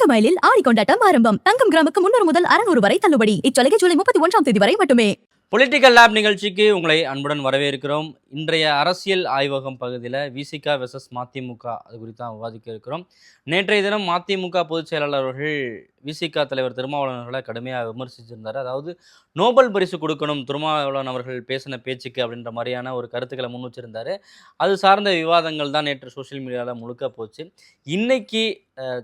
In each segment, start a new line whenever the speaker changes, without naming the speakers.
தங்கமயிலில் ஆடி கொண்டாட்டம் ஆரம்பம். தங்கம் கிராமுக்கு 300 முதல் 600 வரை தள்ளுபடி. இச்சலுகை ஜூலை 31ஆம் தேதி வரை மட்டுமே.
பொலிட்டிக்கல் லேப் நிகழ்ச்சிக்கு உங்களை அன்புடன் வரவேற்கிறோம். இன்றைய அரசியல் ஆய்வகம் பகுதியில் விசிக வெர்சஸ் மதிமுக அது குறித்து தான் விவாதிக்க இருக்கிறோம். நேற்றைய தினம் மதிமுக பொதுச் செயலாளர் அவர்கள் விசிக தலைவர் திருமாவளவன் அவர்களை கடுமையாக விமர்சிச்சிருந்தார். அதாவது நோபல் பரிசு கொடுக்கணும் திருமாவளவன் அவர்கள் பேசின பேச்சுக்கு அப்படின்ற மாதிரியான ஒரு கருத்துக்களை முன் வச்சிருந்தார். அது சார்ந்த விவாதங்கள் தான் நேற்று சோஷியல் மீடியாவில் முழுக்க போச்சு. இன்னைக்கு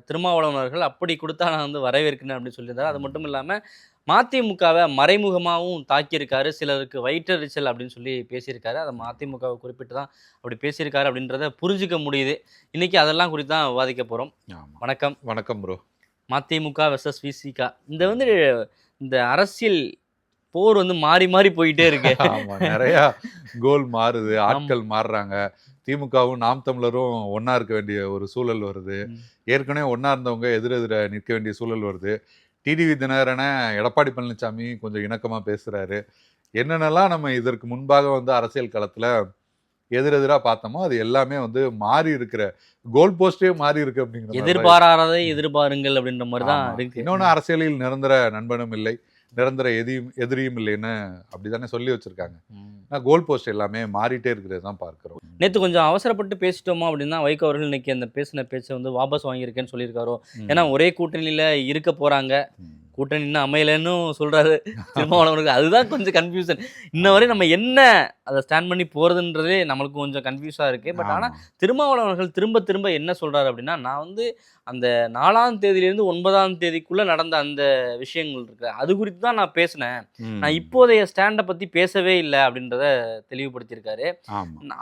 திருமாவளவன் அவர்கள் அப்படி கொடுத்தா நான் வந்து வரவேற்கிறேன் அப்படின்னு சொல்லியிருந்தார். அது மட்டும் இல்லாமல் மதிமுகவை மறைமுகமாகவும் தாக்கியிருக்காரு. சிலருக்கு வயிற்றெரிச்சல் அப்படின்னு சொல்லி பேசியிருக்காரு. அதை மதிமுகவை குறிப்பிட்டு தான் அப்படி பேசியிருக்காரு அப்படின்றத புரிஞ்சிக்க முடியுது. இன்னைக்கு அதெல்லாம் குறித்து தான் விவாதிக்க போகிறோம். வணக்கம்.
வணக்கம் ப்ரோ.
மதிமுக வெர்சஸ் விசிக இந்த அரசியல் போர் வந்து மாறி மாறி போயிட்டே இருக்கு.
நிறைய கோல் மாறுது, ஆட்கள் மாறுறாங்க. திமுகவும் நாம் தமிழரும் ஒன்னா இருக்க வேண்டிய ஒரு சூழல் வருது. ஏற்கனவே ஒன்னா இருந்தவங்க எதிரெதிர நிற்க வேண்டிய சூழல் வருது. டிடிவி தினகரனை எடப்பாடி பழனிசாமி கொஞ்சம் இணக்கமாக பேசுகிறாரு. என்னென்னலாம் நம்ம இதற்கு முன்பாக வந்து அரசியல் களத்தில் எதிரெதிராக பார்த்தோமோ அது எல்லாமே வந்து மாறி இருக்கிற கோல் போஸ்டே மாறி இருக்கு அப்படிங்கிற
எதிர்பாராததை எதிர்பாருங்கள் அப்படின்ற மாதிரி தான் இருக்கு.
இன்னொன்று அரசியலில் நிரந்தர நண்பனும் இல்லை, நிரந்தர எதிரியும் இல்லைன்னு அப்படிதானே சொல்லி வச்சிருக்காங்க. கோல் போஸ்ட் எல்லாமே மாறிட்டே இருக்கிறது தான் பார்க்கிறோம்.
நேற்று கொஞ்சம் அவசரப்பட்டு பேசிட்டோமா அப்படின்னா வைகோ அவர்கள் இன்னைக்கு அந்த பேசின பேச்சை வந்து வாபஸ் வாங்கியிருக்கேன்னு சொல்லியிருக்காரோ. ஏன்னா ஒரே கூட்டணியில இருக்க போறாங்க, கூட்டணி இன்னும் அமையலன்னு சொல்றாரு திருமாவளவனுக்கு. அதுதான் கொஞ்சம் கன்ஃபியூஷன். இன்ன வரை நம்ம என்ன அதை ஸ்டாண்ட் பண்ணி போறதுன்றதே நம்மளுக்கு கொஞ்சம் கன்ஃபியூஸாக இருக்கு. பட் ஆனால் திருமாவளவர்கள் திரும்ப திரும்ப என்ன சொல்றாரு அப்படின்னா, நான் வந்து அந்த 4ஆம் தேதியிலேருந்து 9ஆம் தேதிக்குள்ள நடந்த அந்த விஷயங்கள் இருக்கு, அது குறித்து தான் நான் பேசினேன். நான் இப்போதைய ஸ்டாண்டை பத்தி பேசவே இல்லை அப்படின்றத தெளிவுபடுத்தியிருக்காரு.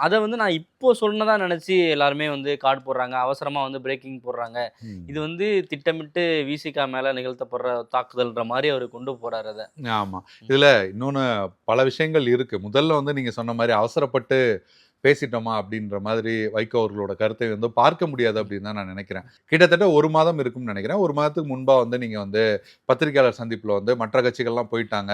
அதை வந்து நான் இப்போ சொன்னதா நினைச்சு எல்லாருமே வந்து கார்டு போடுறாங்க, அவசரமா வந்து பிரேக்கிங் போடுறாங்க. இது வந்து திட்டமிட்டு விசிக மேல நிகழ்த்தப்படுற தாக்குதல்ன்ற மாதிரி அவர் கொண்டு போறாரு அதை.
ஆமா, இதுல இன்னொன்னு பல விஷயங்கள் இருக்கு. முதல்ல வந்து நீங்க சொன்ன மாதிரி அவசரப்பட்டு பேசிட்டோமா அப்படின்ற மாதிரி வைகோ அவர்களோட கருத்தை வந்து பார்க்க முடியாது அப்படின்னு தான் நான் நினைக்கிறேன். கிட்டத்தட்ட 1 மாதம் இருக்கும்னு நினைக்கிறேன். 1 மாதத்துக்கு முன்பா வந்து நீங்க வந்து பத்திரிகையாளர் சந்திப்புல வந்து மற்ற கட்சிகள்லாம் போயிட்டாங்க,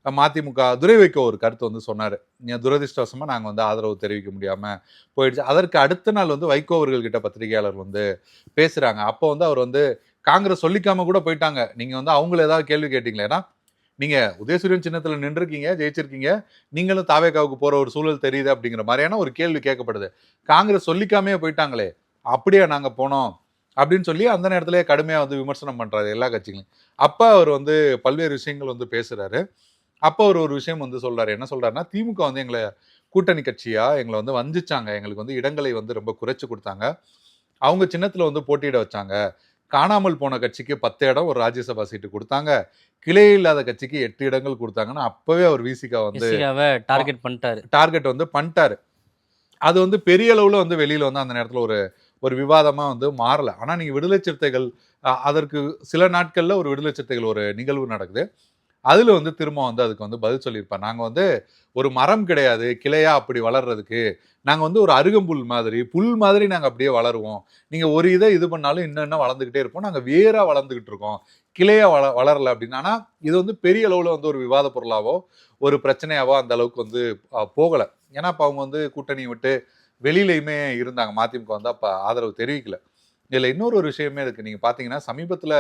மதிமுக துரை வைகோ ஒரு கருத்து வந்து சொன்னாரு. துரதிருஷ்டவசமா நாங்க வந்து ஆதரவு தெரிவிக்க முடியாம போயிடுச்சு. அதற்கு அடுத்த நாள் வந்து வைகோ அவர்கள் கிட்ட பத்திரிகையாளர் வந்து பேசுறாங்க. அப்போ வந்து அவர் வந்து காங்கிரஸ் சொல்லிக்காம கூட போயிட்டாங்க, நீங்க வந்து அவங்கள ஏதாவது கேள்வி கேட்டீங்களா, ஏன்னா நீங்க உதயசூரியன் சின்னத்துல நின்றுருக்கீங்க, ஜெயிச்சிருக்கீங்க, நீங்களும் தாவேகாவுக்கு போற ஒரு சூழல் தெரியுது அப்படிங்கிற மாதிரியான ஒரு கேள்வி கேட்கப்படுது. காங்கிரஸ் சொல்லிக்காமே போயிட்டாங்களே, அப்படியே நாங்க போனோம் அப்படின்னு சொல்லி அந்த நேரத்திலேயே கடுமையா வந்து விமர்சனம் பண்றாரு எல்லா கட்சிகளையும். அப்ப அவர் வந்து பல்வேறு விஷயங்கள் வந்து பேசுறாரு. அப்போ அவர் ஒரு விஷயம் வந்து சொல்றாரு. என்ன சொல்றாருன்னா, திமுக வந்து எங்களை கூட்டணி கட்சியா எங்களை வந்து வஞ்சிச்சாங்க, எங்களுக்கு வந்து இடங்களை வந்து ரொம்ப குறைச்சு கொடுத்தாங்க, அவங்க சின்னத்துல வந்து போட்டியிட வச்சாங்க, காணாமல் போன கட்சிக்கு 10 இடம் ஒரு ராஜ்யசபா சீட்டு கொடுத்தாங்க, கிளை இல்லாத கட்சிக்கு 8 இடங்கள் கொடுத்தாங்கன்னு அப்பவே அவர் விசிக வந்து டார்கெட் வந்து பண்ணிட்டாரு. அது வந்து பெரிய அளவுல வந்து வெளியில வந்து அந்த நேரத்துல ஒரு விவாதமா வந்து மாறல. ஆனா நீங்க விடுதலை சிறுத்தைகள் அதற்கு சில நாட்கள்ல ஒரு விடுதலை சிறுத்தைகள் ஒரு நிகழ்வு நடக்குது, அதுல வந்து திரும்ப வந்து அதுக்கு வந்து பதில் சொல்லியிருப்பார். நாங்க வந்து ஒரு மரம் கிடையாது கிளையா அப்படி வளர்றதுக்கு, நாங்க வந்து ஒரு அருகம்புல் மாதிரி புல் மாதிரி நாங்க அப்படியே வளருவோம், நீங்க ஒரு இதை இது பண்ணாலும் இன்னும் வளர்ந்துகிட்டே இருப்போம், நாங்க வேறா வளர்ந்துகிட்டு இருக்கோம், கிளையா வளரல அப்படின்னு. ஆனா இது வந்து பெரிய அளவுல வந்து ஒரு விவாத பொருளாவோ ஒரு பிரச்சனையாவோ அந்த அளவுக்கு வந்து போகல. ஏன்னா அப்ப அவங்க வந்து கூட்டணியை விட்டு வெளியிலையுமே இருந்தாங்க, மதிமுக வந்து அப்ப ஆதரவு தெரிவிக்கல. இதுல இன்னொரு விஷயமே இருக்கு. நீங்க பாத்தீங்கன்னா சமீபத்துல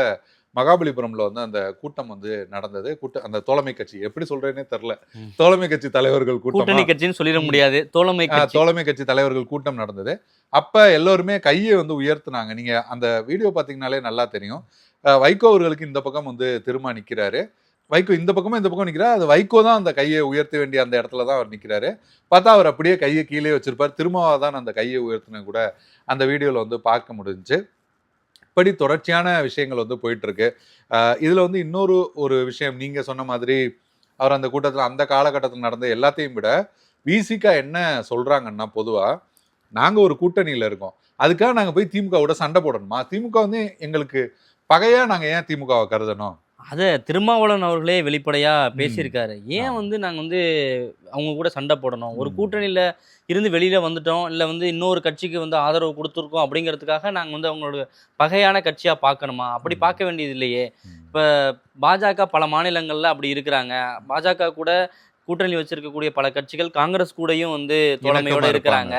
மகாபலிபுரம்ல வந்து அந்த கூட்டம் வந்து நடந்தது. அந்த தோழமை கட்சி எப்படி சொல்றேன்னே தெரியல, தோழமை கட்சி தலைவர்கள் கூட்டம்,
கட்சின்னு சொல்லிட முடியாது, தோழமை
கட்சி தலைவர்கள் கூட்டம் நடந்தது. அப்ப எல்லோருமே கையை வந்து உயர்த்தினாங்க. நீங்க அந்த வீடியோ பாத்தீங்கன்னாலே நல்லா தெரியும். வைகோ அவர்களுக்கு இந்த பக்கம் வந்து திரும்ப நிக்கிறாரு, வைகோ இந்த பக்கமும் இந்த பக்கம் நிக்கிறாரு. அது வைகோ தான் அந்த கையை உயர்த்த வேண்டிய அந்த இடத்துல தான் அவர் நிக்கிறாரு. பார்த்தா அவர் அப்படியே கையை கீழே வச்சிருப்பார். திரும்பவா தான் அந்த கையை உயர்த்தின கூட அந்த வீடியோல வந்து பார்க்க முடிஞ்சுச்சு. இப்படி தொடர்ச்சியான விஷயங்கள் வந்து போயிட்டு இருக்கு. இதுல வந்து இன்னொரு ஒரு விஷயம், நீங்க சொன்ன மாதிரி அவர் அந்த கூட்டத்தில் அந்த காலகட்டத்தில் நடந்த எல்லாத்தையும் விட விசிக என்ன சொல்றாங்கன்னா, பொதுவா நாங்க ஒரு கூட்டணியில இருக்கோம், அதுக்காக நாங்க போய் திமுகவோட சண்டை போடணுமா, திமுக வந்து எங்களுக்கு பகையா நாங்க ஏன் திமுகவை கருதணும்,
அதை திருமாவளவன் அவர்களே வெளிப்படையா பேசியிருக்காரு. ஏன் வந்து நாங்க வந்து அவங்க கூட சண்டை போடணும், ஒரு கூட்டணியில இருந்து வெளியில வந்துட்டோம், இல்லை வந்து இன்னொரு கட்சிக்கு வந்து ஆதரவு கொடுத்துருக்கோம் அப்படிங்கிறதுக்காக நாங்கள் வந்து அவங்களோட பகையான கட்சியா பார்க்கணுமா, அப்படி பார்க்க வேண்டியது இல்லையே. இப்போ பாஜக பல மாநிலங்கள்ல அப்படி இருக்கிறாங்க, பாஜக கூட கூட்டணி வச்சிருக்கக்கூடிய பல கட்சிகள் காங்கிரஸ் கூடயும் வந்து தோழமையோட இருக்கிறாங்க.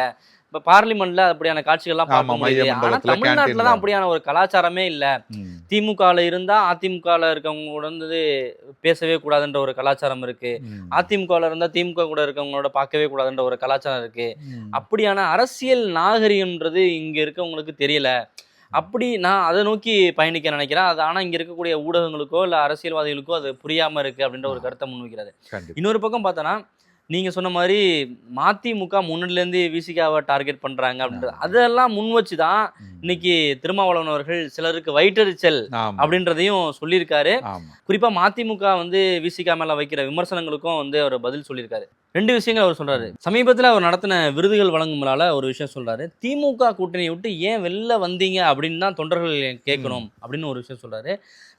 இப்ப பார்லிமெண்ட்ல அப்படியான காட்சிகள்லாம்
ஆமா,
பார்க்க
மைய
முடியுது. ஆனா
மண்டபத்துல
தமிழ்நாட்டுல
கேண்டீன்ல.
தான் அப்படியான ஒரு கலாச்சாரமே இல்ல.
ம்.
திமுகல இருந்தா அதிமுகல இருக்கவங்க கூட வந்து பேசவே கூடாதுன்ற ஒரு கலாச்சாரம் இருக்கு.
ம்.
அதிமுகல இருந்தா திமுக கூட இருக்கவங்களோட பார்க்கவே கூடாதுன்ற ஒரு கலாச்சாரம் இருக்கு.
ம்.
அப்படியான அரசியல் நாகரிகம்ன்றது இங்க இருக்கவங்களுக்கு தெரியல. அப்படி நான் அதை நோக்கி பயணிக்க நினைக்கிறேன். அது ஆனா இங்க இருக்கக்கூடிய ஊடகங்களுக்கோ இல்ல அரசியல்வாதிகளுக்கோ அது புரியாம இருக்கு அப்படின்ற ஒரு கருத்தை முன்வைக்கிறாரு.
கண்டிப்பா.
இன்னொரு பக்கம் பார்த்தோன்னா நீங்க சொன்ன மாரி மதிமுக முன்னாடிலேருந்து விசிகாவை டார்கெட் பண்றாங்க அப்படின்றது அதெல்லாம் முன் வச்சு தான்
ம்.
இன்னைக்கு திருமாவளவன் அவர்கள் சிலருக்கு வயிற்றெரிச்சல்
ஆமா,
அப்படின்றதையும் சொல்லியிருக்காரு.
ஆமா.
குறிப்பா மதிமுக வந்து விசிகா மேல வைக்கிற விமர்சனங்களுக்கும் வந்து அவர் பதில் சொல்லியிருக்காரு. 2 விஷயங்கள் அவர் சொல்றாரு. சமீபத்துல அவர் நடத்தின விருதுகள் வழங்கும் விழால ஒரு விஷயம் சொல்றாரு. திமுக கூட்டணியை விட்டு ஏன் வெளில வந்தீங்க அப்படின்னு தான் தொண்டர்கள் கேட்கணும் அப்படின்னு ஒரு விஷயம் சொல்றாரு.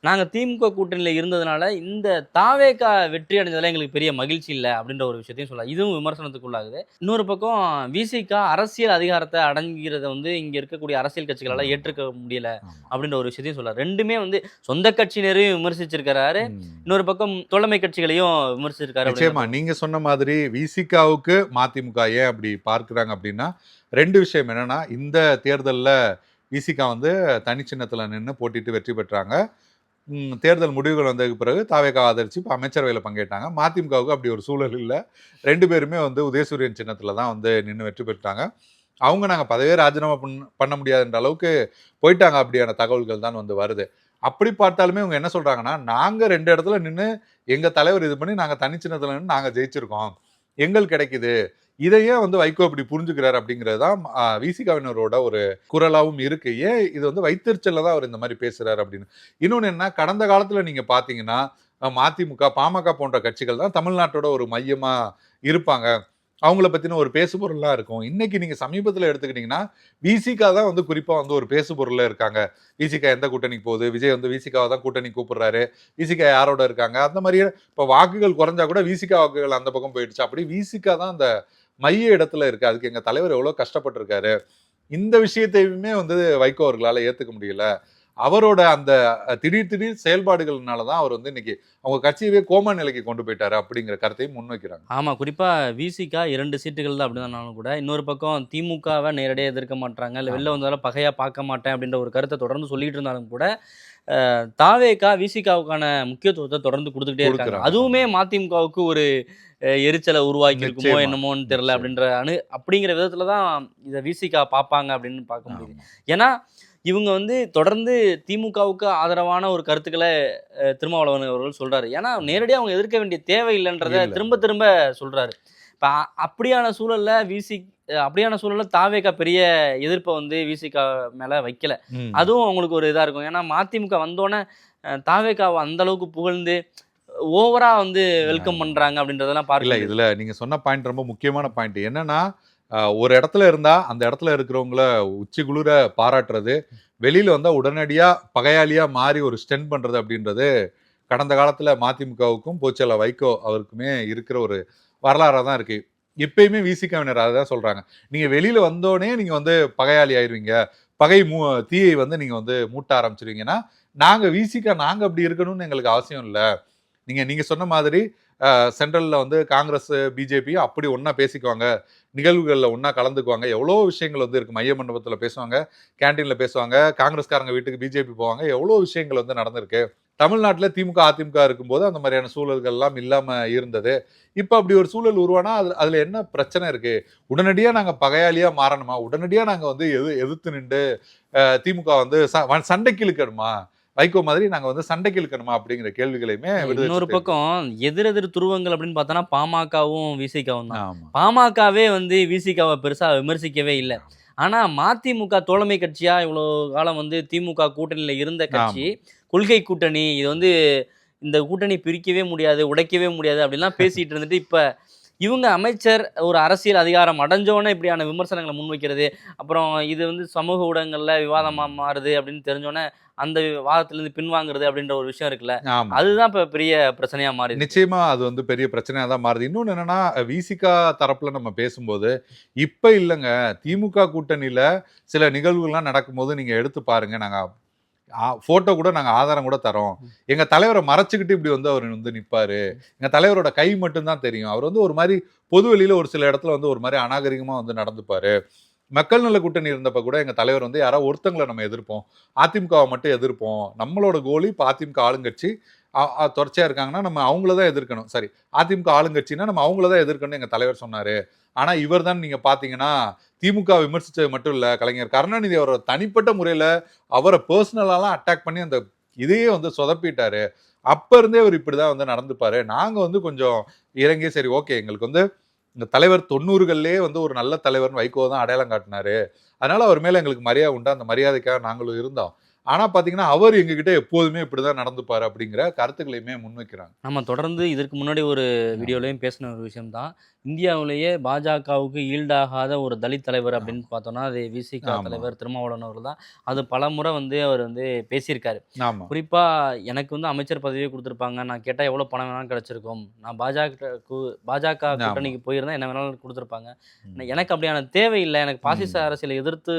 நாங்க திமுக கூட்டணியில இருந்ததுனால இந்த தாவேகா வெற்றி அடைஞ்சதுல எங்களுக்கு பெரிய மகிழ்ச்சி இல்லை அப்படின்ற ஒரு விஷயத்தையும் சொல்றாரு. இதுவும் விமர்சனத்துக்குள்ளாகுது. இன்னொரு பக்கம் விசிகா அரசியல் அதிகாரத்தை அடங்கிறத வந்து இங்க இருக்கக்கூடிய அரசியல் கட்சிகளால ஏற்றுக்க முடியல
ஆமா.
அப்படின்ற ஒரு விஷயத்தையும் சொல்றாரு. ரெண்டுமே வந்து சொந்த கட்சியினரையும் விமர்சிச்சிருக்கிறாரு.
ம்.
இன்னொரு பக்கம் தோழமை கட்சிகளையும் விமர்சிச்சிருக்காரு.
நிச்சயமா நீங்க சொன்ன மாதிரி விசிகாவுக்கு மதிமுக ஏன் அப்படி பார்க்கிறாங்க அப்படின்னா 2 விஷயம் என்னன்னா, இந்த தேர்தல்ல விசிகா வந்து தனிச்சின்னத்துல நின்று போட்டிட்டு வெற்றி பெற்றாங்க. தேர்தல் முடிவுகள் வந்ததுக்கு பிறகு தாவேகா ஆதரிச்சு இப்போ அமைச்சரவையில் பங்கேற்றாங்க. மதிமுகவுக்கு அப்படி ஒரு சூழல் இல்லை. 2 பேருமே வந்து உதயசூரியன் சின்னத்தில் தான் வந்து நின்று வெற்றி பெற்றாங்க. அவங்க நாங்கள் பதவியே ராஜினாமா பண்ண முடியாதுன்ற அளவுக்கு போயிட்டாங்க அப்படியான தகவல்கள் தான் வந்து வருது. அப்படி பார்த்தாலுமே இவங்க என்ன சொல்றாங்கன்னா, நாங்கள் 2 இடத்துல நின்று எங்கள் தலைவர் இது பண்ணி நாங்கள் தனிச்சின்னத்தில் நின்று நாங்கள் ஜெயிச்சிருக்கோம், எங்களுக்கு கிடைக்குது, இதையே வந்து வைகோ இப்படி புரிஞ்சுக்கிறாரு அப்படிங்கிறது தான் விசிகாவினரோட ஒரு குரலாவும் இருக்கு. ஏன் இது வந்து வைத்தறிச்சல்ல தான் அவர் இந்த மாதிரி பேசுறாரு அப்படின்னு. இன்னொன்று என்ன, கடந்த காலத்துல நீங்க பாத்தீங்கன்னா மதிமுக, பாமக போன்ற கட்சிகள் தான் தமிழ்நாட்டோட ஒரு மையமா இருப்பாங்க. அவங்கள பத்தின ஒரு பேசுபொருளா இருக்கும். இன்னைக்கு நீங்க சமீபத்துல எடுத்துக்கிட்டீங்கன்னா விசிகா தான் வந்து குறிப்பா வந்து ஒரு பேசுபொருளா இருக்காங்க. விசிகா எந்த கூட்டணிக்கு போகுது, விஜய் வந்து விசிகாவை தான் கூட்டணி கூப்பிடுறாரு, விசிகா யாரோட இருக்காங்க, அந்த மாதிரியே இப்போ வாக்குகள் குறைஞ்சா கூட விசிகா வாக்குகள் அந்த பக்கம் போயிடுச்சு. அப்படி விசிகா தான் அந்த மைய இடத்துல இருக்கு. அதுக்கு எங்க தலைவர் எவ்வளவு கஷ்டப்பட்டிருக்காரு. இந்த விஷயத்தையுமே வந்து வைகோ அவர்களால ஏத்துக்க முடியல. அவரோட அந்த திடீர் செயல்பாடுகள்னால தான் அவர் வந்து இன்னைக்கு அவங்க கட்சியவே கோமா நிலைக்கு கொண்டு போயிட்டாரு அப்படிங்கிற கருத்தையும் முன்வைக்கிறாங்க.
ஆமா, குறிப்பா விசிகா 2 சீட்டுகள் தான் அப்படின்னாலும் கூட இன்னொரு பக்கம் திமுகவை நேரடியாக எதிர்க்க மாட்டாங்க, இல்லை வெளில வந்தாலும் பகையா பார்க்க மாட்டேன் அப்படின்ற ஒரு கருத்தை தொடர்ந்து சொல்லிட்டு இருந்தாலும் கூட தாவேகா விசிகாவுக்கான முக்கியத்துவத்தை தொடர்ந்து கொடுத்துக்கிட்டே இருக்காங்க.
கொடுக்குறாங்க.
அதுவுமே மதிமுகவுக்கு ஒரு எரிச்சலை உருவாக்கி இருக்குமோ
நிச்சயமா,
என்னமோன்னு தெரியல
நிச்சயம்.
அப்படின்ற அப்படிங்கிற விதத்துல தான் இதை விசிகா பார்ப்பாங்க அப்படின்னு பார்க்க முடியுது.
ஆமா.
ஏன்னா இவங்க வந்து தொடர்ந்து திமுகவுக்கு ஆதரவான ஒரு கருத்துக்களை திருமாவளவன் அவர்கள் சொல்றாரு. ஏன்னா நேரடியாக அவங்க எதிர்க்க வேண்டிய தேவை இல்லைன்றத
இல்ல.
திரும்ப திரும்ப சொல்றாரு. இப்போ அப்படியான சூழல்ல அப்படியான சூழல்ல தாவேகா பெரிய எதிர்ப்பை வந்து விசிகா மேல வைக்கல.
ம்.
அதுவும் அவங்களுக்கு ஒரு இதா இருக்கும். ஏன்னா மதிமுக வந்தோடனே தாவேகாவை அந்த அளவுக்கு புகழ்ந்து ஓவரா வந்து வெல்கம் பண்றாங்க அப்படின்றதெல்லாம்
இல்ல,
பார்க்கல.
இதுல நீங்க சொன்ன பாயிண்ட் ரொம்ப முக்கியமான பாயிண்ட். என்னன்னா ஒரு இடத்துல இருந்தா அந்த இடத்துல இருக்கிறவங்கள உச்சி குளிர பாராட்டுறது, வெளியில வந்தா உடனடியா பகையாளியா மாறி ஒரு ஸ்டெண்ட் பண்றது அப்படின்றது கடந்த காலத்துல மதிமுகவுக்கும் போச்சல வைகோ அவருக்குமே இருக்கிற ஒரு வரலாறா தான் இருக்கு. எப்பயுமே விசிகாவினர் அதை தான் சொல்றாங்க. நீங்க வெளியில வந்தோடனே நீங்க வந்து பகையாளி ஆயிருவீங்க, பகை தீயை வந்து நீங்க வந்து மூட்ட ஆரம்பிச்சிருவீங்கன்னா, நாங்க விசிகா நாங்க அப்படி இருக்கணும்னு எங்களுக்கு அவசியம் இல்லை. நீங்க சொன்ன மாதிரி சென்ட்ரல்ல வந்து காங்கிரஸ், பிஜேபி அப்படி ஒண்ணா பேசிக்குவாங்க, நிகழ்வுகள்ல ஒண்ணா கலந்துக்குவாங்க. எவ்வளோ விஷயங்கள் வந்து இருக்கு. மைய மண்டபத்துல பேசுவாங்க, கேண்டீன்ல பேசுவாங்க, காங்கிரஸ்காரங்க வீட்டுக்கு பிஜேபி போவாங்க. எவ்வளோ விஷயங்கள் வந்து நடந்திருக்கு. தமிழ்நாட்டுல திமுக, அதிமுக இருக்கும்போது அந்த மாதிரியான சூழல்கள் எல்லாம் இல்லாம இருந்தது. இப்ப அப்படி ஒரு சூழல் உருவானா அதுல என்ன பிரச்சனை இருக்கு? உடனடியா நாங்க பகையாளியா மாறணுமா? உடனடியா நாங்க வந்து எதிர்த்து நின்று திமுக வந்து சண்டைக்கு இழுக்கணுமா? வைகோ மாதிரி நாங்க வந்து சண்டைக்கு இழுக்கணுமா அப்படிங்கிற கேள்விகளையுமே
இன்னொரு பக்கம் எதிரெதிர் துருவங்கள் அப்படின்னு பார்த்தோன்னா பாமகவும் விசிகாவும் தான்.
ஆமா.
பாமகவே வந்து விசிகாவை பெருசா விமர்சிக்கவே இல்லை. ஆனா மதிமுக தோழமை கட்சியா இவ்வளோ காலம் வந்து திமுக கூட்டணியில இருந்த கட்சி, கொள்கை கூட்டணி, இது வந்து இந்த கூட்டணி பிரிக்கவே முடியாது, உடைக்கவே முடியாது அப்படின்லாம் பேசிட்டு இருந்துட்டு இப்ப இவங்க அமைச்சர் ஒரு அரசியல் அதிகாரம் அடைஞ்சோன்னே இப்படியான விமர்சனங்களை முன்வைக்கிறது, அப்புறம் இது வந்து சமூக ஊடகங்கள்ல விவாதமா மாறுது அப்படின்னு தெரிஞ்சோன்னே அந்த வாதத்திலிருந்து பின்வாங்குறது அப்படின்ற ஒரு விஷயம் இருக்குல்ல,
ஆமா.
அதுதான் இப்ப பெரிய பிரச்சனையா மாறி.
நிச்சயமா அது வந்து பெரிய பிரச்சனையா தான் மாறுது. இன்னொன்னு என்னன்னா விசிகா தரப்புல நம்ம பேசும்போது இப்ப இல்லைங்க, திமுக கூட்டணியில சில நிகழ்வுகள்லாம் நடக்கும்போது நீங்க எடுத்து பாருங்க. நாங்க போட்டோ கூட நாங்க ஆதாரம் கூட தரோம். எங்க தலைவரை மறைச்சுக்கிட்டு இப்படி வந்து அவர் வந்து நிப்பாரு. எங்க தலைவரோட கை மட்டும் தான் தெரியும். அவர் வந்து ஒரு மாதிரி பொது வெளியில ஒரு சில இடத்துல வந்து ஒரு மாதிரி அநாகரிகமா வந்து நடந்துப்பாரு. மக்கள் நல கூட்டணி இருந்தப்ப கூட எங்க தலைவர் வந்து யாராவது ஒருத்தங்களை நம்ம எதிர்ப்போம், அதிமுகவை மட்டும் எதிர்ப்போம், நம்மளோட கோலி இப்போ அதிமுக ஆளுங்கட்சி தொடர்ச்சியா இருக்காங்கன்னா நம்ம அவங்கள தான் எதிர்க்கணும், சரி அதிமுக ஆளுங்கட்சின்னா நம்ம அவங்கள தான் எதிர்க்கணும்னு எங்க தலைவர் சொன்னாரு. ஆனா இவர் தான் நீங்க பாத்தீங்கன்னா திமுக விமர்சிச்சது மட்டும் இல்ல, கலைஞர் கருணாநிதி அவரோட தனிப்பட்ட முறையில அவரை பர்சனலாலாம் அட்டாக் பண்ணி அந்த இதையே வந்து சொதப்பிட்டாரு. அப்ப இருந்தே அவர் இப்படிதான் வந்து நடந்துப்பாரு. நாங்க வந்து கொஞ்சம் இறங்கி சரி ஓகே, எங்களுக்கு வந்து இந்த தலைவர் 90களிலே வந்து ஒரு நல்ல தலைவர்னு வைகோ தான் அடையாளம் காட்டினாரு, அதனால அவர் மேல எங்களுக்கு மரியாதை உண்டு, அந்த மரியாதைக்காக நாங்களும் இருந்தோம். ஆனா பாத்தீங்கன்னா அவர் எங்ககிட்ட எப்போதுமே இப்படிதான் நடந்துப்பாரு அப்படிங்கிற கருத்துக்களையுமே முன்வைக்கிறாங்க.
நம்ம தொடர்ந்து இதற்கு முன்னாடி ஒரு வீடியோலையும் பேசின ஒரு விஷயம் தான், இந்தியாவிலேயே பாஜகவுக்கு ஈல்டாகாத ஒரு தலித் தலைவர் அப்படின்னு பார்த்தோம்னா அது விசிக
ஆமா.
தலைவர் திருமாவளவன் அவர்கள் தான். அது பலமுறை வந்து அவர் வந்து பேசியிருக்காரு.
ஆமா.
குறிப்பா எனக்கு வந்து அமைச்சர் பதவியே கொடுத்துருப்பாங்க, நான் கேட்டா எவ்வளவு பணம் வேணாலும் கிடைச்சிருக்கும், நான் பாஜக
ஆமா.
கூட்டணிக்கு போயிருந்தா என்ன வேணாலும் கொடுத்துருப்பாங்க,
ம்.
எனக்கு அப்படியான தேவை இல்லை, எனக்கு பாசிச
ம்.
அரசியலை எதிர்த்து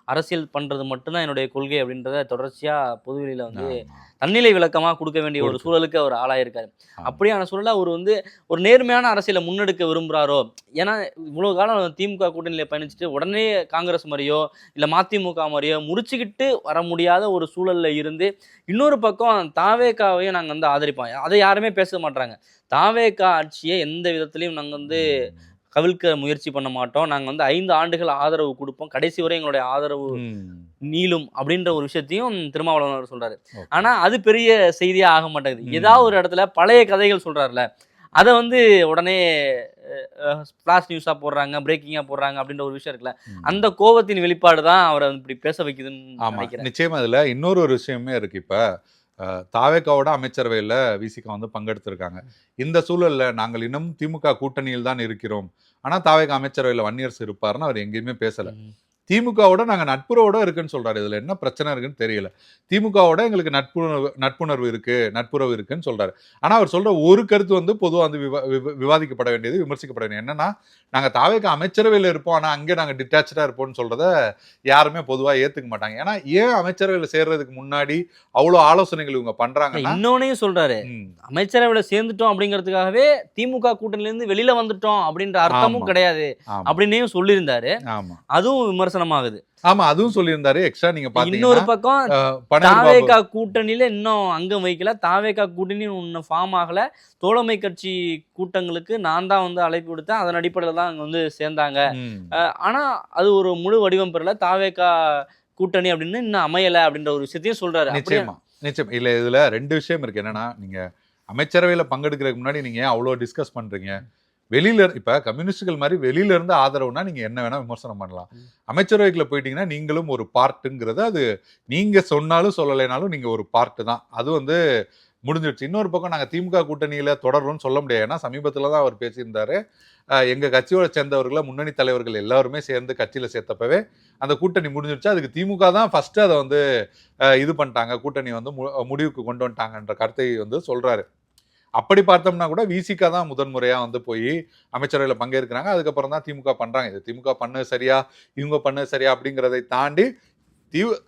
அரசியல் பண்றது மட்டும்தான் என்னுடைய கொள்கை அப்படின்றத தொடர்ச்சியா பொதுவெளியில வந்து
ஆமா.
தன்னிலை விளக்கமா கொடுக்க வேண்டிய ஒரு
கொடுத்து.
சூழலுக்கு அவர் ஆளாயிருக்காரு.
ஆமா.
அப்படியான சூழல அவர் வந்து ஒரு நேர்மையான அரசியலை முன்னெடுக்க விரும்புறாரோ, ஏன்னா இவ்வளவு காலம் திமுக கூட்டணியில பயணிச்சுட்டு உடனே காங்கிரஸ் மாதிரியோ இல்ல மதிமுக மாதிரியோ முறிச்சுக்கிட்டு வர முடியாத ஒரு சூழல்ல இருந்து, இன்னொரு பக்கம் தாவேகாவையும் நாங்க வந்து ஆதரிப்போம், அதை யாருமே பேச மாட்டாங்க. தாவேகா ஆட்சியை எந்த விதத்திலையும் நாங்க வந்து
ம்.
கவிழ்க்க முயற்சி பண்ண மாட்டோம், நாங்க வந்து 5 ஆண்டுகள் ஆதரவு கொடுப்போம், கடைசி வரை எங்களுடைய ஆதரவு
ம்.
நீளும் அப்படின்ற ஒரு விஷயத்தையும் திருமாவளவன் அவர் சொல்றாரு.
ஓகே.
ஆனா அது பெரிய செய்தியா ஆக மாட்டேங்குது.
ம்.
ஏதாவது ஒரு இடத்துல பழைய கதைகள் சொல்றாருல, அத வந்து உடனே ஃபிளாஷ் நியூஸா போடுறாங்க, பிரேக்கிங்கா போடுறாங்க அப்படின்ற ஒரு விஷயம் இருக்குல்ல,
ம்.
அந்த கோபத்தின் வெளிப்பாடு தான் அவரை இப்படி பேச வைக்குதுன்னு
ஆமா,
நினைக்கிறேன்.
நிச்சயமா இதுல இன்னொரு ஒரு விஷயமே இருக்கு. இப்ப தாவேகாவோட அமைச்சரவையில விசிகா வந்து பங்கெடுத்திருக்காங்க. இந்த சூழல்ல நாங்கள் இன்னும் திமுக கூட்டணியில் தான் இருக்கிறோம், ஆனா தாவேகா அமைச்சரவையில வன்னியரசு இருப்பாருன்னு அவர் எங்கேயுமே பேசல.
ம்.
திமுகவோட நாங்க நட்புறவோட இருக்குன்னு சொல்றாரு. இதுல என்ன பிரச்சனை இருக்குன்னு தெரியல. திமுகவோட எங்களுக்கு நட்புணர்வு இருக்கு, நட்புறவு இருக்குன்னு சொல்றாரு. ஆனா அவர் சொல்ற ஒரு கருத்து வந்து பொதுவா வந்து விவாதிக்கப்பட வேண்டியது, விமர்சிக்கப்பட வேண்டியது என்னன்னா, நாங்க தாவேகா அமைச்சரவையில இருப்போம், ஆனா அங்கே நாங்க டிட்டாச்சா இருப்போம்னு சொல்றத யாருமே பொதுவா ஏத்துக்க மாட்டாங்க. ஏன்னா ஏன் அமைச்சரவையில சேர்றதுக்கு முன்னாடி அவ்வளவு ஆலோசனைகள் இவங்க பண்றாங்கன்னா,
இன்னொன்னையும் சொல்றாரு,
ம்,
அமைச்சரவையில சேர்ந்துட்டோம் அப்படிங்கிறதுக்காகவே திமுக கூட்டணியில இருந்து வெளியில வந்துட்டோம் அப்படின்ற அர்த்தமும்
ஆமா,
கிடையாது
ஆமா,
அப்படின்னையும் சொல்லியிருந்தாரு.
ஆமா,
அதுவும் விமர்சனமாகுது.
ஆமா, அதுவும் சொல்லியிருந்தாரு. எக்ஸ்ட்ரா நீங்க
இன்னொரு
பாத்தீங்கன்னா
பக்கம்
பன்னீர் பாபு
தாவேகா கூட்டணியில இன்னும் அங்கம் வைக்கல, தாவேகா கூட்டணி இன்னும் ஃபார்ம் ஆகல, தோழமை கட்சி கூட்டங்களுக்கு நான் தான் வந்து அழைப்பு விடுத்தேன், அதன் அடிப்படையில் தான் அங்க வந்து சேர்ந்தாங்க.
ம்.
ஆனா அது ஒரு முழு வடிவம் பெறல, தாவேகா கூட்டணி அப்படின்னு இன்னும் அமையல அப்படின்ற ஒரு விஷயத்தையும் சொல்றாரு. அப்படியே
நிச்சயமா, நிச்சயம். இல்ல இதுல 2 விஷயம் இருக்கு. என்னன்னா, நீங்க அமைச்சரவையில பங்கெடுக்கிறதுக்கு முன்னாடி நீங்க ஏன் அவ்வளோ டிஸ்கஸ் பண்றீங்க? வெளியில இப்ப கம்யூனிஸ்டுகள் மாதிரி வெளியில இருந்து ஆதரவுனா நீங்க என்ன வேணா விமர்சனம் பண்ணலாம். அமைச்சரவைக்குள்ள போயிட்டீங்கன்னா நீங்களும் ஒரு பார்ட்டுங்கிறது, அது நீங்க சொன்னாலும் சொல்லலைனாலும் நீங்க ஒரு பார்ட் தான். அது வந்து முடிஞ்சிடுச்சு. இன்னொரு பக்கம் நாங்க திமுக கூட்டணியில தொடர்றோம்னு சொல்ல முடியாது. ஏன்னா சமீபத்துல தான் அவர் பேசியிருந்தாரு. எங்க கட்சியோட சேர்ந்தவர்கள முன்னணி தலைவர்கள் எல்லாருமே சேர்ந்து கட்சியில சேர்த்தப்பவே அந்த கூட்டணி முடிஞ்சிருச்சு. அதுக்கு திமுக தான் ஃபர்ஸ்ட் அதை வந்து இது பண்ணிட்டாங்க. கூட்டணி வந்து முடிவுக்கு கொண்டு வந்துட்டாங்கன்ற கருத்தை வந்து சொல்றாரு. அப்படி பார்த்தோம்னா கூட விசிக தான் முதன்முறையா வந்து போய் அமைச்சரவையில பங்கேற்கிறாங்க. அதுக்கப்புறம் தான் திமுக பண்றாங்க. இது திமுக பண்ணது சரியா, இவங்க பண்ணது சரியா அப்படிங்கிறதை தாண்டி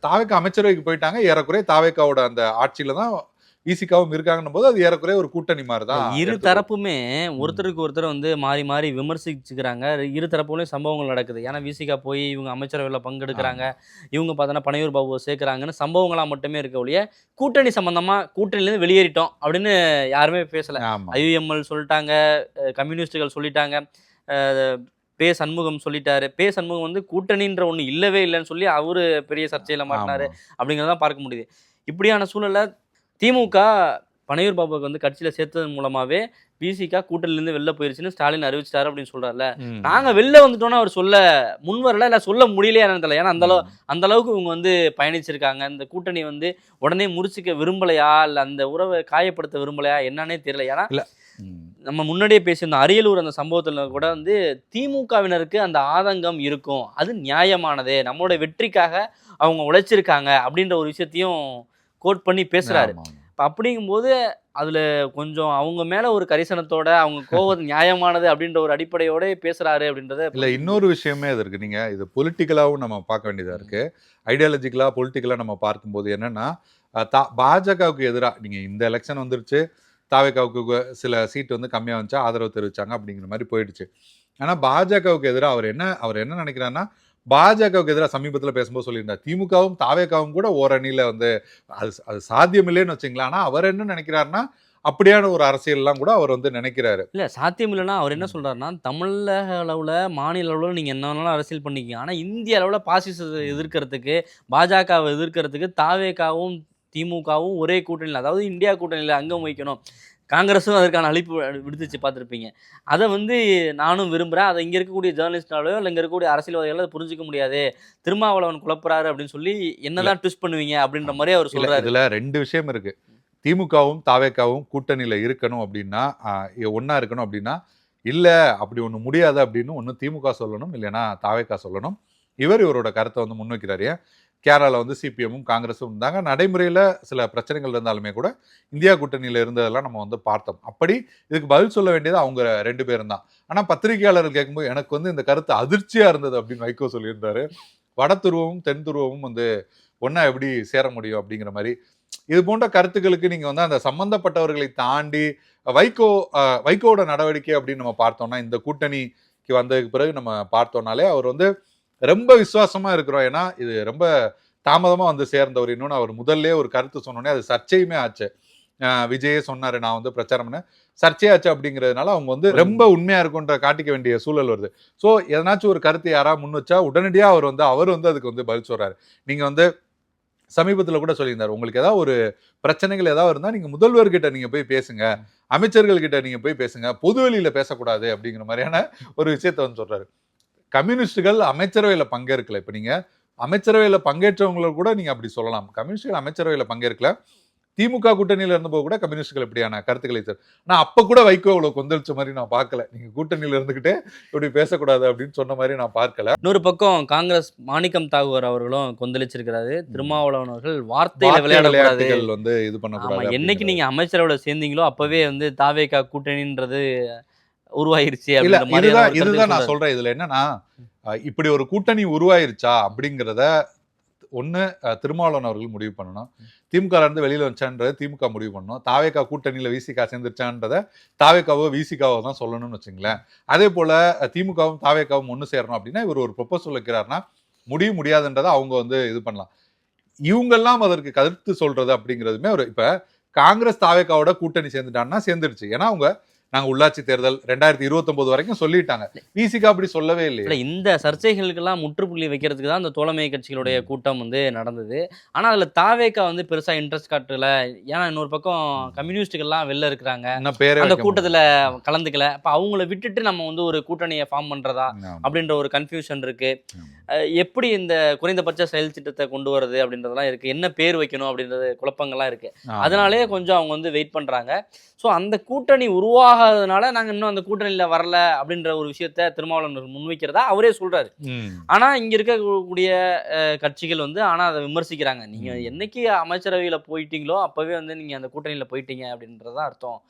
தாவேகா அமைச்சரவைக்கு போயிட்டாங்க. ஏறக்குறைய தாவேகாவோட அந்த ஆட்சியில தான் விசிகாவும் இருக்காங்கன்னும் போது அது ஏறக்குறைய ஒரு கூட்டணி மாதிரி தான்
இரு
எடுத்துக்கணும்.
தரப்புமே ஒருத்தருக்கு ஒருத்தர் வந்து மாறி மாறி விமர்சிச்சுக்கிறாங்க. இரு தரப்புலையும் சம்பவங்கள் நடக்குது. ஏன்னா விசிகா போய் இவங்க அமைச்சரவையில் பங்கெடுக்கிறாங்க, இவங்க பார்த்தோன்னா பனையூர் பாபுவை சேர்க்குறாங்கன்னு சம்பவங்களா மட்டுமே இருக்க ஒழிய, கூட்டணி சம்பந்தமா கூட்டணியிலேருந்து வெளியேறிட்டோம் அப்படின்னு யாருமே பேசல.
ஆமா,
ஐயுஎம்எல் சொல்லிட்டாங்க, கம்யூனிஸ்டுகள் சொல்லிட்டாங்க, பே சண்முகம் சொல்லிட்டாரு. பே சண்முகம் வந்து கூட்டணின்ற ஒன்று இல்லவே இல்லைன்னு சொல்லி அவரு பெரிய சர்ச்சையில மாட்டினாரு
ஆமா.
அப்படிங்கிறதான் பார்க்க முடியுது. இப்படியான சூழல்ல திமுக பனையூர் பாபுக்கு வந்து கட்சியில சேர்த்ததன் மூலமாவே விசிக கூட்டணியிலிருந்து வெளில போயிருச்சுன்னு ஸ்டாலின் அறிவிச்சிட்டாரு அப்படின்னு சொல்றாருல,
ம்.
நாங்க வெளில வந்துட்டோம்னு அவர் சொல்ல முன் வரல, இல்ல சொல்ல முடியலையா என்னன்னு தெரியல. ஏன்னா அந்த அளவுக்கு இவங்க வந்து பயணிச்சிருக்காங்க. இந்த கூட்டணி வந்து உடனே முறிச்சுக்க விரும்பலையா, இல்ல அந்த உறவை காயப்படுத்த விரும்பலையா என்னன்னே தெரியல. ஏன்னா
இல்ல. ம்.
நம்ம முன்னாடியே பேசியிருந்தோம், அரியலூர் அந்த சம்பவத்துல கூட வந்து திமுகவினருக்கு அந்த ஆதங்கம் இருக்கும், அது நியாயமானது, நம்மளோட வெற்றிக்காக அவங்க உழைச்சிருக்காங்க அப்படின்ற ஒரு விஷயத்தையும் கோட் பண்ணி பேசுறாரு.
ஆமா, ஆமா.
அப்படிங்கும்போது அதுல கொஞ்சம் அவங்க மேல ஒரு கரிசனத்தோட, அவங்க கோவம் நியாயமானது அப்படின்ற ஒரு அடிப்படையோட பேசுறாரு அப்படின்றத
இல்ல இன்னொரு விஷயமே அது இருக்கு. நீங்க இது பொலிட்டிக்கலாவும் நம்ம பார்க்க வேண்டியதா இருக்கு. ஐடியாலஜிக்கலா, பொலிட்டிக்கலா நம்ம பார்க்கும்போது என்னன்னா, பாஜகவுக்கு எதிரா நீங்க இந்த எலெக்ஷன் வந்துருச்சு, தாவேகாவுக்கு சில சீட் வந்து கம்மியா வந்துச்சா ஆதரவு தெரிவிச்சாங்க அப்படிங்கிற மாதிரி போயிடுச்சு. ஆனா பாஜகவுக்கு எதிரா அவர் என்ன நினைக்கிறாருன்னா, பாஜகவுக்கு எதிராக சமீபத்தில் பேசும்போது சொல்லியிருந்தார், திமுகவும் தாவேகாவும் கூட ஓரணியில வந்து அது சாத்தியமில்லைன்னு வச்சுங்களேன். ஆனா அவர் என்ன நினைக்கிறாருன்னா, அப்படியான ஒரு அரசியல்லாம் கூட அவர் வந்து நினைக்கிறாரு.
இல்ல சாத்தியம் இல்லைன்னா அவர் என்ன சொல்றாருன்னா, தமிழக அளவுல, மாநில அளவுல நீங்க என்ன வேணாலும் அரசியல் பண்ணிக்கங்க. ஆனா இந்திய அளவுல பாசிசத்தை எதிர்க்கிறதுக்கு, பாஜகவை எதிர்க்கிறதுக்கு தாவேகாவும், திமுகவும் ஒரே கூட்டணியில, அதாவது இந்தியா கூட்டணியில அங்கம் வகிக்கணும். காங்கிரஸும் அதற்கான அழைப்பு விடுத்துச்சு பார்த்துருப்பீங்க. அதை வந்து நானும் விரும்புகிறேன். அதை இங்கே இருக்கக்கூடிய ஜேர்னலிஸ்டாலோ இல்லை இங்கே இருக்கக்கூடிய அரசியல்வாதிகளோ அதை புரிஞ்சிக்க முடியாது. திருமாவளவன் குழப்புறாரு அப்படின்னு சொல்லி என்னதான் ட்விஸ்ட் பண்ணுவீங்க அப்படின்ற மாதிரி அவர் சொல்றாரு.
இதுல 2 விஷயம் இருக்கு. திமுகவும் தாவேகாவும் கூட்டணியில இருக்கணும் அப்படின்னா, ஒண்ணா இருக்கணும் அப்படின்னா, இல்ல அப்படி ஒண்ணு முடியாது அப்படின்னு ஒண்ணு திமுக சொல்லணும், இல்லைன்னா தாவேகா சொல்லணும். இவரோட கருத்தை வந்து முன்வைக்கிறாரு. ஏன் கேரளாவில் வந்து சிபிஎம்மும் காங்கிரஸும் இருந்தாங்க. நடைமுறையில் சில பிரச்சனைகள் இருந்தாலுமே கூட இந்தியா கூட்டணியில் இருந்ததெல்லாம் நம்ம வந்து பார்த்தோம். அப்படி இதுக்கு பதில் சொல்ல வேண்டியது அவங்க 2 பேரும் தான். ஆனால் பத்திரிகையாளர்கள் கேட்கும்போது எனக்கு வந்து இந்த கருத்து அதிர்ச்சியாக இருந்தது அப்படின்னு வைகோ சொல்லியிருந்தாரு. வட துருவமும் தென் துருவமும் வந்து ஒன்றா எப்படி சேர முடியும் அப்படிங்கிற மாதிரி. இது போன்ற கருத்துக்களுக்கு நீங்கள் வந்து அந்த சம்பந்தப்பட்டவர்களை தாண்டி வைகோவோட நடவடிக்கை அப்படின்னு நம்ம பார்த்தோம்னா, இந்த கூட்டணிக்கு வந்ததுக்கு பிறகு நம்ம பார்த்தோம்னாலே அவர் வந்து ரொம்ப விசுவாசமா இருக்கிறோம். ஏன்னா இது ரொம்ப தாமதமா வந்து சேர்ந்தவர். இன்னொன்று அவர் முதல்ல ஒரு கருத்து சொன்னோடனே அது சர்ச்சையுமே ஆச்சு. விஜயே சொன்னாரு, நான் வந்து பிரச்சாரம் பண்ண சர்ச்சையாச்சு அப்படிங்கிறதுனால அவங்க வந்து ரொம்ப உண்மையா இருக்குன்ற காட்டிக்க வேண்டிய சூழல் வருது. ஸோ எதனாச்சும் ஒரு கருத்து யாராவது முன் வச்சா உடனடியாக அவர் வந்து அதுக்கு வந்து பதில் சொல்றாரு. நீங்க வந்து சமீபத்தில் கூட சொல்லியிருந்தார், உங்களுக்கு ஏதாவது ஒரு பிரச்சனைகள் ஏதாவது இருந்தால் நீங்க முதல்வர்கிட்ட நீங்க போய் பேசுங்க, அமைச்சர்கள் கிட்ட நீங்க போய் பேசுங்க, பொதுவெளியில பேசக்கூடாது அப்படிங்கிற மாதிரியான ஒரு விஷயத்த வந்து சொல்றாரு. கம்யூனிஸ்டுகள் அமைச்சரவையில பங்கேற்கல. இப்ப நீங்க அமைச்சரவையில பங்கேற்றவங்களை கூட நீங்க அப்படி சொல்லலாம். கம்யூனிஸ்டுகள் அமைச்சரவையில பங்கேற்கல. திமுக கூட்டணியில இருந்தபோது கூட கம்யூனிஸ்டுகள் இப்படியான கருத்துக்களை நான் அப்ப கூட வைகோ இவ்வளவு கொந்தளிச்ச மாதிரி நான் பார்க்கல. நீங்க கூட்டணியில இருந்துகிட்டே இப்படி பேசக்கூடாது அப்படின்னு சொன்ன மாதிரி நான் பார்க்கல.
இன்னொரு பக்கம் காங்கிரஸ் மாணிக்கம் தாகூர் அவர்களும் கொந்தளிச்சிருக்கிறாரு. திருமாவளவன் அவர்கள் வார்த்தையில விளையாடக்கூடாது
வந்து இது பண்ணக்கூடாது.
என்னைக்கு நீங்க அமைச்சரவையில சேர்ந்தீங்களோ அப்பவே வந்து தாவேகா கூட்டணின்றது உருவாயிருச்சு.
இதுதான் நான் சொல்றேன். இதுல என்னன்னா, இப்படி ஒரு கூட்டணி உருவாயிருச்சா அப்படிங்கிறத ஒண்ணு திருமாவளவன் அவர்கள் முடிவு பண்ணணும். திமுக இருந்து வெளியில வச்சான்றத திமுக முடிவு பண்ணணும். தாவேகா கூட்டணியில விசிகா சேர்ந்துருச்சான்றத தாவேகாவோ விசிகாவோ தான் சொல்லணும்னு வச்சுங்களேன். அதே போல திமுகவும் தாவேகாவும் ஒண்ணு சேரணும் அப்படின்னா இவர் ஒரு ப்ரொபோசல் வைக்கிறாருன்னா முடியாதுன்றதை அவங்க வந்து இது பண்ணலாம். இவங்கெல்லாம் அதற்கு கருத்து சொல்றது அப்படிங்கிறதுமே ஒரு இப்ப காங்கிரஸ் தாவேகாவோட கூட்டணி சேர்ந்துட்டாங்கன்னா சேர்ந்துருச்சு. ஏன்னா அவங்க நாங்க உள்ளாட்சி தேர்தல் 2029 வரைக்கும் சொல்லிட்டாங்க. விசிகா அப்படி சொல்லவே இல்லை.
இந்த சர்ச்சைகளுக்கெல்லாம் முற்றுப்புள்ளி வைக்கிறதுக்கு தான் இந்த தோழமை கட்சிகளுடைய கூட்டம் வந்து நடந்தது. ஆனா அதுல தாவேகா வந்து பெருசா இன்ட்ரெஸ்ட் காட்டல. ஏன்னா இன்னொரு பக்கம் கம்யூனிஸ்டுகள்லாம் வெளில இருக்கிறாங்க, அந்த கூட்டத்துல கலந்துக்கல. அப்ப அவங்கள விட்டுட்டு நம்ம வந்து ஒரு கூட்டணியை ஃபார்ம் பண்றதா அப்படின்ற ஒரு கன்ஃபியூஷன் இருக்கு. எப்படி இந்த குறைந்தபட்ச செயல் திட்டத்தை கொண்டு வரது அப்படின்றதெல்லாம் இருக்கு. என்ன பேர் வைக்கணும் அப்படின்றது குழப்பங்கள்லாம் இருக்கு. அதனாலே கொஞ்சம் அவங்க வந்து வெயிட் பண்றாங்க. ஸோ அந்த கூட்டணி உருவாகாததுனால நாங்கள் இன்னும் அந்த கூட்டணியில் வரல அப்படின்ற ஒரு விஷயத்த திருமாவளவன் முன்வைக்கிறதா அவரே சொல்றாரு. ஆனால் இங்கே இருக்கக்கூடிய கட்சிகள் வந்து ஆனால் அதை விமர்சிக்கிறாங்க. நீங்கள் என்னைக்கு அமைச்சரவையில் போயிட்டீங்களோ அப்போவே வந்து நீங்கள் அந்த கூட்டணியில் போயிட்டீங்க அப்படின்றதான் அர்த்தம்.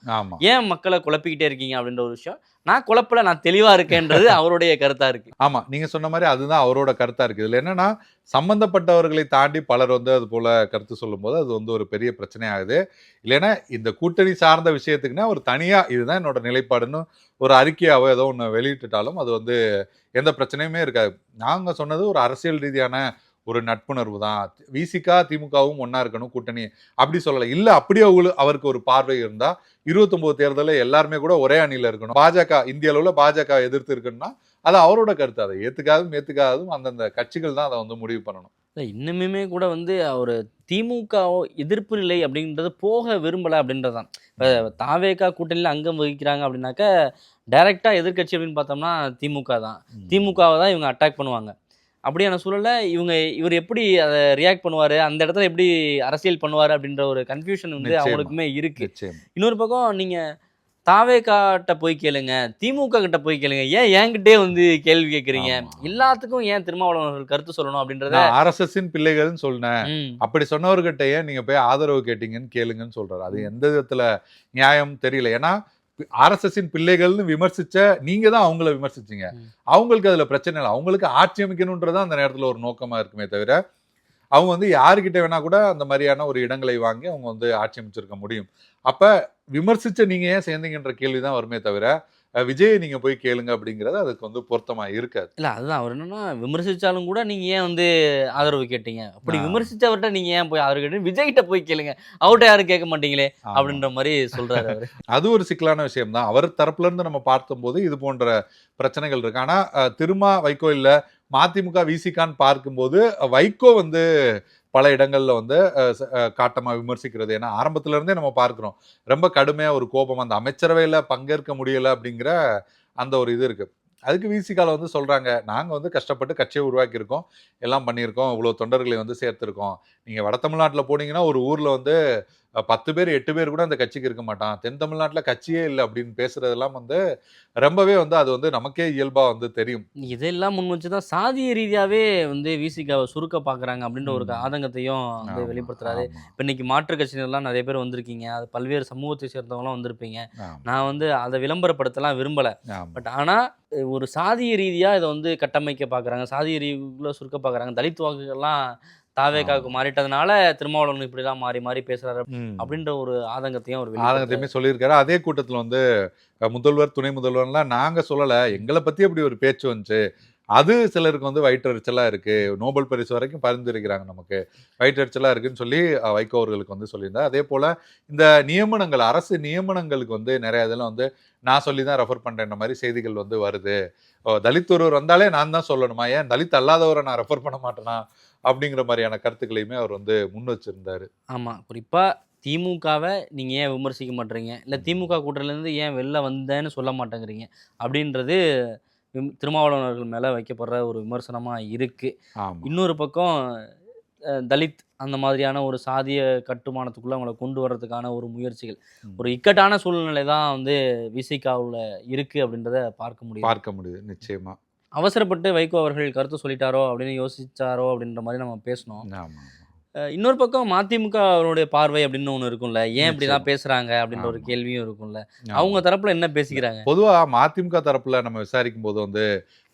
ஏன் மக்களை குழப்பிக்கிட்டே இருக்கீங்க அப்படின்ற ஒரு விஷயம். நான் குழப்பல, நான் தெளிவா இருக்கேன்றது அவருடைய கருத்தா இருக்கு.
ஆமா, நீங்க சொன்ன மாதிரி அதுதான் அவரோட கருத்தா இருக்கு. இதுல என்னன்னா, சம்பந்தப்பட்டவர்களை தாண்டி பலர் வந்து அது போல கருத்து சொல்லும் போது அது வந்து ஒரு பெரிய பிரச்சனை ஆகுது. இல்லைன்னா இந்த கூட்டணி சார்ந்த விஷயத்துக்குன்னா ஒரு தனியா இதுதான் என்னோட நிலைப்பாடுன்னு ஒரு அறிக்கையாவோ ஏதோ ஒன்று வெளியிட்டுட்டாலும் அது வந்து எந்த பிரச்சனையுமே இருக்காது. நாங்க சொன்னது ஒரு அரசியல் ரீதியான ஒரு நட்புணர்வு தான். விசிகா திமுகவும் ஒன்னா இருக்கணும் கூட்டணி அப்படி சொல்லலை. இல்ல அப்படியே அவருக்கு ஒரு பார்வை இருந்தா 29 தேர்தலில் எல்லாருமே கூட ஒரே அணியில இருக்கணும். பாஜக இந்திய அளவுல பாஜக எதிர்த்து இருக்குன்னா அது அவரோட கருத்து. அதை ஏத்துக்காததும் அந்தந்த கட்சிகள் தான் அதை வந்து முடிவு பண்ணணும்.
இன்னுமே கூட வந்து ஒரு திமுக எதிர்ப்பு நிலை அப்படின்றது போக விரும்பல அப்படின்றதான். இப்போ தாவேகா கூட்டணியில் அங்கம் வகிக்கிறாங்க அப்படின்னாக்க டைரக்டா எதிர்கட்சி அப்படின்னு பார்த்தோம்னா திமுக தான். திமுகவை தான் இவங்க அட்டாக் பண்ணுவாங்க. அப்படியான சூழல்ல இவர் எப்படி அதை ரியாக்ட் பண்ணுவாரு, அந்த இடத்துல எப்படி அரசியல் பண்ணுவாரு அப்படின்ற ஒரு கன்ஃபியூஷன் வந்து அவங்களுக்குமே இருக்கு. இன்னொரு பக்கம் நீங்க தாவேகாட்ட போய் கேளுங்க, திமுக கிட்ட போய் கேளுங்க, ஏன் என்கிட்டே வந்து கேள்வி கேட்கறீங்க? எல்லாத்துக்கும் ஏன் திருமாவளவன் கருத்து சொல்லணும் அப்படின்றத
RSSன் பிள்ளைகள்னு சொன்னேன். அப்படி சொன்னவர்கிட்ட ஏன் நீங்க போய் ஆதரவு கேட்டீங்கன்னு கேளுங்கன்னு சொல்றாரு. அது எந்த விதத்துல நியாயம் தெரியல. ஏன்னா RSSன் பிள்ளைகள்னு விமர்சிச்ச நீங்க தான் அவங்கள விமர்சிச்சீங்க. அவங்களுக்கு அதுல பிரச்சனை இல்லை. அவங்களுக்கு ஆட்சி அமைக்கணும்ன்றதான் அந்த நேரத்துல ஒரு நோக்கமா இருக்குமே தவிர அவங்க வந்து யாருக்கிட்ட வேணா கூட அந்த மாதிரியான ஒரு இடங்களை வாங்கி அவங்க வந்து ஆட்சி அமைச்சிருக்க முடியும். அப்ப விமர்சிச்ச நீங்க ஏன் சேர்ந்தீங்கன்ற கேள்விதான் வருமே தவிர விஜயை நீங்க போய் கேளுங்க அப்படிங்கிறது அதுக்கு வந்து பொருத்தமா இருக்காது.
இல்ல அதுதான் அவர் என்னன்னா விமர்சிச்சாலும் கூட நீங்க ஏன் வந்து ஆதரவு கேட்டீங்க? அப்படி விமர்சிச்சவர்ட்ட நீங்க ஏன் போய் ஆதரவு கேட்டீங்க? விஜய்கிட்ட போய் கேளுங்க. அவர்ட்ட யாரும் கேட்க மாட்டீங்களே
ஆமா.
அப்படின்ற மாரி சொல்றாரு அவரு.
அது ஒரு சிக்கலான விஷயம் தான். அவர் தரப்புல இருந்து நம்ம பார்த்தம்போது இது போன்ற பிரச்சனைகள் இருக்கு. ஆனா திருமா வைகோ இல்ல மதிமுக விசிகான்னு பார்க்கும்போது வைகோ வந்து பல இடங்கள்ல வந்து காட்டமா விமர்சிக்கிறது. ஏன்னா ஆரம்பத்துல இருந்தே நம்ம பார்க்கிறோம். ரொம்ப கடுமையா ஒரு கோபம் அந்த அமைச்சரவையில பங்கேற்க முடியல அப்படிங்கிற அந்த ஒரு இது இருக்கு. அதுக்கு விசிகால வந்து சொல்றாங்க, நாங்க வந்து கஷ்டப்பட்டு கட்சியை உருவாக்கியிருக்கோம், எல்லாம் பண்ணியிருக்கோம், இவ்வளவு தொண்டர்களை வந்து சேர்த்திருக்கோம். நீங்க வட தமிழ்நாட்டுல போனீங்கன்னா ஒரு ஊர்ல வந்து 10 பேர் 8 பேர் கூட அந்த கட்சிக்கு இருக்க மாட்டான். தென் தமிழ்நாட்டுல கட்சியே இல்ல அப்படின்னு பேசுறதெல்லாம் வந்து ரொம்பவே வந்து அது வந்து நமக்கே இயல்பா வந்து தெரியும்.
இதெல்லாம் முன் வச்சு தான் சாதிய ரீதியாவே வந்து விசிகாவை சுருக்க பார்க்குறாங்க அப்படின்ற ஒரு ஆதங்கத்தையும் வந்து
ஆமா,
வெளிப்படுத்துறாரு.
ஆமா,
இப்போ இன்னைக்கு மாற்றுக் கட்சியினர்லாம் நிறைய பேர் வந்திருக்கீங்க. அது பல்வேறு சமூகத்தை சேர்ந்தவங்களாம் வந்திருப்பீங்க.
ஆமா,
நான் வந்து அதை விளம்பரப்படுத்தலாம் விரும்பல.
ஆமா.
பட் ஆனா ஒரு சாதிய ரீதியா இதை வந்து கட்டமைக்க பார்க்குறாங்க. சாதிய ரீதிக்குள்ள சுருக்க பார்க்குறாங்க. தலித் வாக்குகள்லாம் தாவேகாவுக்கு மாறிட்டதுனால திருமாவளவன் இப்படிலாம் மாறி மாறி பேசுறாரு
ம்.
அப்படின்ற ஒரு ஆதங்கத்தையும் அவர் வெளிப்படுத்துறாரு.
ஆதங்கத்தையுமே சொல்லியிருக்காரு. அதே கூட்டத்துல வந்து முதல்வர், துணை முதல்வர்லாம் நாங்க சொல்லல. எங்கள பத்தி அப்படி ஒரு பேச்சு வந்துச்சு. அது சிலருக்கு வந்து வயிற்றெரிச்சலா இருக்கு. நோபல் பரிசு வரைக்கும் பரிந்துரைக்கிறாங்க நமக்கு. வயிற்றெரிச்சலா இருக்குன்னு சொல்லி வைகோ அவர்களுக்கு வந்து சொல்லியிருந்தார். அதே போல இந்த நியமனங்கள், அரசு நியமனங்களுக்கு வந்து நிறைய இதெல்லாம் வந்து நான் சொல்லி தான் ரெஃபர் பண்றேன்ற மாரி செய்திகள் வந்து வருது. தலித் ஒருவர் வந்தாலே நான் தான் சொல்லணுமா? ஏன் தலித் அல்லாதவரை நான் ரெஃபர் பண்ண மாட்டேனா? அப்படிங்கிற மாரியான கருத்துக்களையுமே அவர் வந்து முன் வச்சிருந்தாரு.
ஆமா. குறிப்பா திமுகவ நீங்க ஏன் விமர்சிக்க மாட்றீங்க? இல்ல திமுக கூட்டணியிலேருந்து ஏன் வெளில வந்தேன்னு சொல்ல மாட்டேங்கிறீங்க? அப்படின்றது திருமாவளவன் அவர்கள் மேல வைக்கப்படுற ஒரு விமர்சனமா இருக்கு.
ஆமா.
இன்னொரு பக்கம் தலித் அந்த மாதிரியான ஒரு சாதிய கட்டுமானத்துக்குள்ள அவங்கள கொண்டு வர்றதுக்கான ஒரு முயற்சிகள். ஒரு இக்கட்டான சூழ்நிலை தான் வந்து விசிகாவுல இருக்கு அப்படின்றத பார்க்க முடியுது.
பார்க்க முடியுது. நிச்சயமா.
அவசரப்பட்டு வைகோ அவர்கள் கருத்து சொல்லிட்டாரோ அப்படின்னு யோசிச்சாரோ அப்படின்ற மாரி நம்ம பேசினோம்.
ஆமா.
இன்னொரு பக்கம் மதிமுக அவருடைய பார்வை அப்படின்னு ஒண்ணு இருக்கும்ல. ஏன் இப்படிலாம்
நிச்சயமா.
பேசுறாங்க அப்படின்ற ஒரு
ஆமா.
கேள்வியும் இருக்கும்ல.
ஆமா.
அவங்க தரப்புல என்ன பேசிக்கிறாங்க?
பொதுவா மதிமுக தரப்புல நம்ம விசாரிக்கும்போது வந்து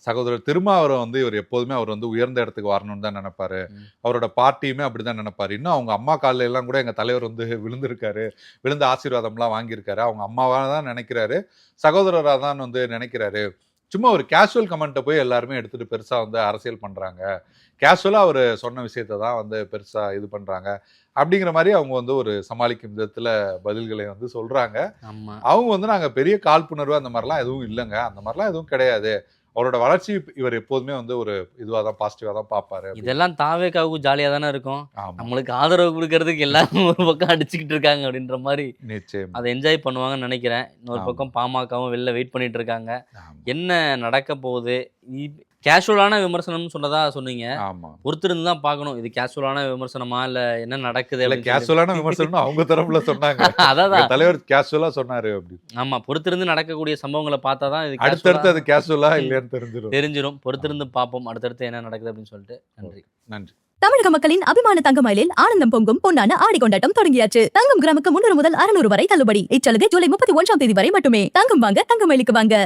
சகோதரர் திருமாவளவன் வந்து இவர் எப்போதுமே அவர் வந்து உயர்ந்த இடத்துக்கு வரணும்னு தான் நினைப்பாரு. அவரோட பார்ட்டியுமே அப்படிதான் நினைப்பாரு. இன்னும் அவங்க அம்மா கால்ல எல்லாம் கூட எங்க தலைவர் வந்து விழுந்திருக்காரு. விழுந்த ஆசீர்வாதம்லாம் வாங்கியிருக்காரு. அவங்க அம்மாவா தான் நினைக்கிறாரு. சகோதரரா தான் வந்து நினைக்கிறாரு. சும்மா ஒரு கேஷுவல் கமெண்ட்டை போய் எல்லாருமே எடுத்துட்டு பெருசா வந்து அரசியல் பண்றாங்க. கேஷுவலா அவர் சொன்ன விஷயத்தை தான் வந்து பெருசா இது பண்றாங்க. அப்படிங்கிற மாதிரி அவங்க வந்து ஒரு சமாளிக்கும் விதத்துல பதில்களை வந்து சொல்றாங்க.
ஆமா.
அவங்க வந்து நாங்க பெரிய காழ்ப்புணர்வு அந்த மாதிரிலாம் எதுவும் இல்லைங்க. அந்த மாதிரிலாம் எதுவும் கிடையாது. அவரோட வளர்ச்சி இவர் எப்போதுமே வந்து ஒரு இதுவா தான் பாசிட்டிவா தான் பார்ப்பாரு.
இதெல்லாம் தாவேகாவுக்கு ஜாலியா தானே இருக்கும்.
ஆமா.
நம்மளுக்கு ஆதரவு குடுக்கறதுக்கு எல்லாரும் ஒரு பக்கம் அடிச்சுக்கிட்டு இருக்காங்க அப்படின்ற மாரி
நிச்சயமா.
அத என்ஜாய் பண்ணுவாங்கன்னு நெனைக்கிறேன். இன்னொரு
ஆமா.
பக்கம் பாமகவும் வெளில வெயிட் பண்ணிட்டு இருக்காங்க.
ஆமா.
என்ன நடக்க போகுது? கேஷுவலான விமர்சனம்னு சொன்னதா சொன்னீங்க.
ஆமா.
பொறுத்திருந்து தான் பார்க்கணும். இது கேஷுவலான விமர்சனமா? இல்ல என்ன நடக்குது
இல்ல
அப்படின்னு சொல்லி.
கேஷுவலான விமர்சனம் அவங்க தரப்புல சொன்னாங்க.
அதான்.
எங்க தலைவர் கேஷுவலா சொன்னாரு அப்படி.
ஆமா. பொறுத்திருந்து நடக்கக்கூடிய சம்பவங்கள பார்த்தா தான் இது
அடுத்தடுத்து அது
கேஷுவலா
கேஷுவலா இல்லையான்னு தெரிஞ்சிடும்.
தெரிஞ்சிரும். பொறுத்திருந்து பார்ப்போம். அடுத்தடுத்து என்ன நடக்குது அப்படின்னு சொல்லிட்டு. நன்றி.
நன்றி.
தமிழக மக்களின் அபிமான தங்கமயிலில் ஆனந்தம் பொங்கும் பொன்னான ஆடி கொண்டாட்டம் தொடங்கியாச்சு. தங்கம் கிராமுக்கு 300 முதல் 600 வரை தள்ளுபடி. இச்சலுகை ஜூலை 31 வரை மட்டுமே. தங்கம் வாங்க தங்கமயிலுக்கு வாங்க.